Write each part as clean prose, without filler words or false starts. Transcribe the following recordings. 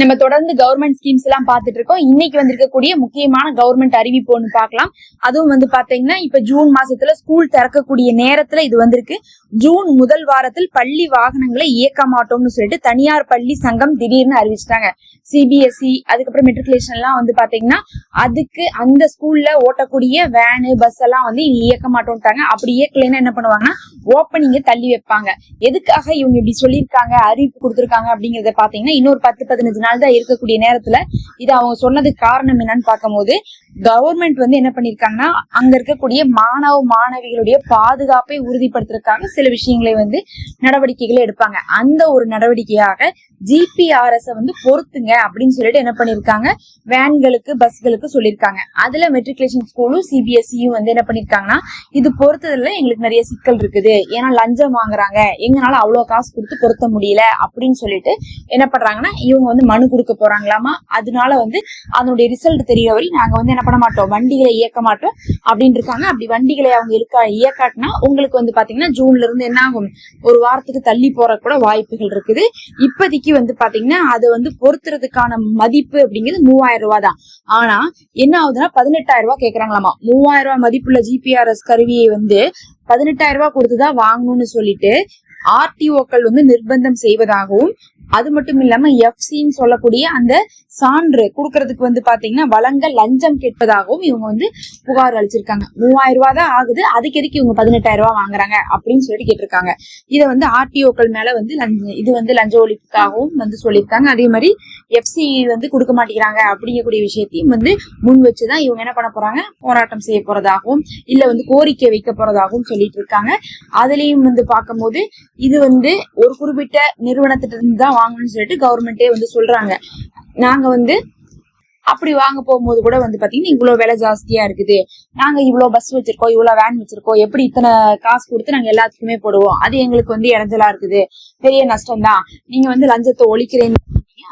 நம்ம தொடர்ந்து government schemes எல்லாம் பாத்துட்டு இருக்கோம். இன்னைக்கு வந்திருக்கக்கூடிய முக்கியமான கவர்மெண்ட் அறிவிப்பு ஒண்ணு பார்க்கலாம். அதுவும் பாத்தீங்கன்னா இப்ப ஜூன் மாசத்துல ஸ்கூல் திறக்கக்கூடிய நேரத்துல இது வந்திருக்கு. ஜூன் முதல் வாரத்தில் பள்ளி வாகனங்களை இயக்க மாட்டோம்னு சொல்லிட்டு தனியார் பள்ளி சங்கம் திடீர்னு அறிவிச்சிட்டாங்க. சிபிஎஸ்இ அதுக்கப்புறம் மெட்ரிகுலேஷன் எல்லாம் பாத்தீங்கன்னா அதுக்கு அந்த ஸ்கூல்ல ஓட்டக்கூடிய வேனு பஸ் எல்லாம் இயக்க மாட்டோம்ட்டாங்க. அப்படி இயக்கலைன்னா என்ன பண்ணுவாங்கன்னா ஓப்பனிங்க தள்ளி வைப்பாங்க. எதுக்காக இவங்க இப்படி சொல்லியிருக்காங்க, அறிவிப்பு கொடுத்திருக்காங்க அப்படிங்கறத பாத்தீங்கன்னா இன்னொரு 10-15 நாள் தான் இருக்கக்கூடிய நேரத்துல இது அவங்க சொன்னதுக்கு காரணம் என்னன்னு பார்க்கும்போது கவர்மெண்ட் என்ன பண்ணிருக்காங்கன்னா அங்க இருக்கக்கூடிய மாணவ மாணவிகளுடைய பாதுகாப்பை உறுதிப்படுத்துறதுக்காக சில விஷயங்களை நடவடிக்கைகளை எடுப்பாங்க. அந்த ஒரு நடவடிக்கையாக ஜிபிஆர்எஸ் பொறுத்துங்க அப்படின்னு சொல்லிட்டு என்ன பண்ணிருக்காங்க, வேன்களுக்கு பஸ்களுக்கு சொல்லிருக்காங்க. அதுல மெட்ரிகுலேஷன் ஸ்கூலும் சிபிஎஸ்இயும் என்ன பண்ணிருக்காங்கன்னா இது பொறுத்ததுல எங்களுக்கு நிறைய சிக்கல் இருக்குது, ஏன்னா லஞ்சம் வாங்குறாங்க, எங்கனால அவ்வளவு காசு கொடுத்து பொருத்த முடியல அப்படின்னு சொல்லிட்டு என்ன பண்றாங்கன்னா இவங்க மனு கொடுக்க போறாங்களாமா. அதனால அதனுடைய ரிசல்ட் தெரியற வரை நாங்க என்ன பண்ண மாட்டோம், வண்டிகளை இயக்க மாட்டோம் அப்படின்னு இருக்காங்க. அப்படி வண்டிகளை அவங்க இயக்காட்டினா உங்களுக்கு பாத்தீங்கன்னா ஜூன்ல இருந்து என்ன ஆகும், ஒரு வாரத்துக்கு தள்ளி போற கூட வாய்ப்புகள் இருக்குது. இப்போதைக்கு பாத்தீங்கன்னா அது பொருத்துறதுக்கான மதிப்பு அப்படிங்கிறது 3000 ரூபாய் தான். ஆனா என்ன ஆகுதுன்னா 18,000 ரூபாய் கேக்குறாங்களாமா. 3000 ரூபாய் மதிப்புள்ள ஜிபிஆர்எஸ் கருவியை 18,000 ரூபாய் கொடுத்துதான் வாங்கணும்னு சொல்லிட்டு ஆர்டிஓக்கள் நிர்பந்தம் செய்வதாகவும், அது மட்டும் இல்லாம எஃப்சின்னு சொல்லக்கூடிய அந்த சான்று கொடுக்கறதுக்கு பாத்தீங்கன்னா வழங்க லஞ்சம் கேட்பதாகவும் இவங்க புகார் அளிச்சிருக்காங்க. 3000 ரூபாய் தான் ஆகுது, அதுக்கு எதுக்கு இவங்க 18,000 ரூபாய் வாங்குறாங்க அப்படின்னு சொல்லிட்டு கேட்டிருக்காங்க. இதை ஆர்டிஓக்கள் மேல இது லஞ்ச ஒழிப்புக்காகவும் சொல்லியிருக்காங்க. அதே மாதிரி எஃப்சி கொடுக்க மாட்டேங்கிறாங்க அப்படிங்கக்கூடிய விஷயத்தையும் முன் வச்சுதான் இவங்க என்ன பண்ண போறாங்க, போராட்டம் செய்ய போறதாகவும் இல்ல கோரிக்கை வைக்க போறதாகவும் சொல்லிட்டு இருக்காங்க. அதுலயும் பார்க்கும்போது இது ஒரு குறிப்பிட்ட நிறுவனத்திட்ட இருந்து தான் வாங்கணும்னு சொல்லிட்டு கவர்மெண்டே சொல்றாங்க. நாங்க அப்படி வாங்க போகும்போது கூட பாத்தீங்கன்னா இவ்வளவு விலை ஜாஸ்தியா இருக்குது, நாங்க இவ்வளவு பஸ் வச்சிருக்கோம், இவ்வளவு வேன் வச்சிருக்கோம், எப்படி இத்தனை காசு கொடுத்து நாங்க எல்லாத்துக்குமே போடுவோம், அது எங்களுக்கு இடைஞ்சலா இருக்குது, பெரிய நஷ்டம் தான், நீங்க லஞ்சத்தை ஒழிக்கிறீங்க,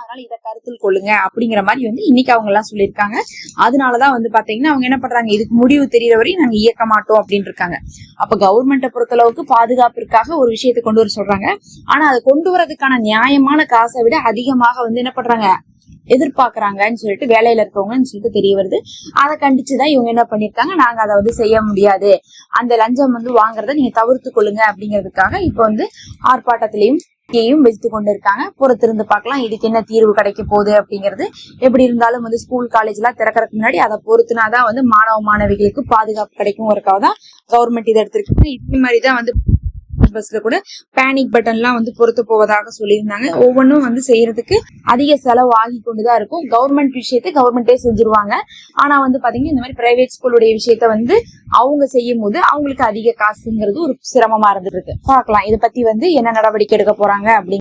அதனால இதை கருத்தில் கொள்ளுங்க அப்படிங்கிற மாதிரி இன்னைக்கு அவங்க எல்லாம் சொல்லியிருக்காங்க. அதனாலதான் பாத்தீங்கன்னா அவங்க என்ன பண்றாங்க, இதுக்கு முடிவு தெரியற வரையும் நாங்க இயக்க மாட்டோம் அப்படின்னு இருக்காங்க. அப்ப கவர்மெண்ட்டை பொறுத்த அளவுக்கு பாதுகாப்பிற்காக ஒரு விஷயத்தை கொண்டு வர சொல்றாங்க. ஆனா அதை கொண்டு வரதுக்கான நியாயமான காசை விட அதிகமாக என்ன பண்றாங்க, எதிர்பார்க்கறாங்கன்னு சொல்லிட்டு வேலையில இருக்கவங்கன்னு சொல்லிட்டு தெரிய வருது. அதை கண்டிச்சுதான் இவங்க என்ன பண்ணிருக்காங்க, நாங்க அதை செய்ய முடியாது, அந்த லஞ்சம் வாங்குறத நீங்க தவிர்த்து கொள்ளுங்க அப்படிங்கிறதுக்காக இப்ப ஆர்ப்பாட்டத்திலையும் வைத்து கொண்டு இருக்காங்க. பொறுத்திருந்து பார்க்கலாம் இதுக்கு என்ன தீர்வு கிடைக்க போகுது அப்படிங்கிறது. எப்படி இருந்தாலும் ஸ்கூல் காலேஜ் எல்லாம் திறக்கிறதுக்கு முன்னாடி அதை பொறுத்துனாதான் மாணவ மாணவிகளுக்கு பாதுகாப்பு கிடைக்கும் தான் கவர்மெண்ட் இதை எடுத்திருக்காங்க. இதே மாதிரிதான் பஸ்ல கூட பேனிக் பட்டன் எல்லாம் பொறுத்து போவதாக சொல்லியிருந்தாங்க. ஒவ்வொன்றும் செய்யறதுக்கு அதிக செலவு ஆகி கொண்டுதான் இருக்கும். கவர்மெண்ட் விஷயத்தை கவர்மெண்டே செஞ்சிருவாங்க. ஆனா பாத்தீங்கன்னா இந்த மாதிரி பிரைவேட் ஸ்கூலுடைய விஷயத்த அவங்க செய்யும் போது அவங்களுக்கு அதிக காசுங்கிறது ஒரு சிரமமா இருந்துருக்கு. பார்க்கலாம் இதை பத்தி என்ன நடவடிக்கை எடுக்க போறாங்க அப்படின்னு.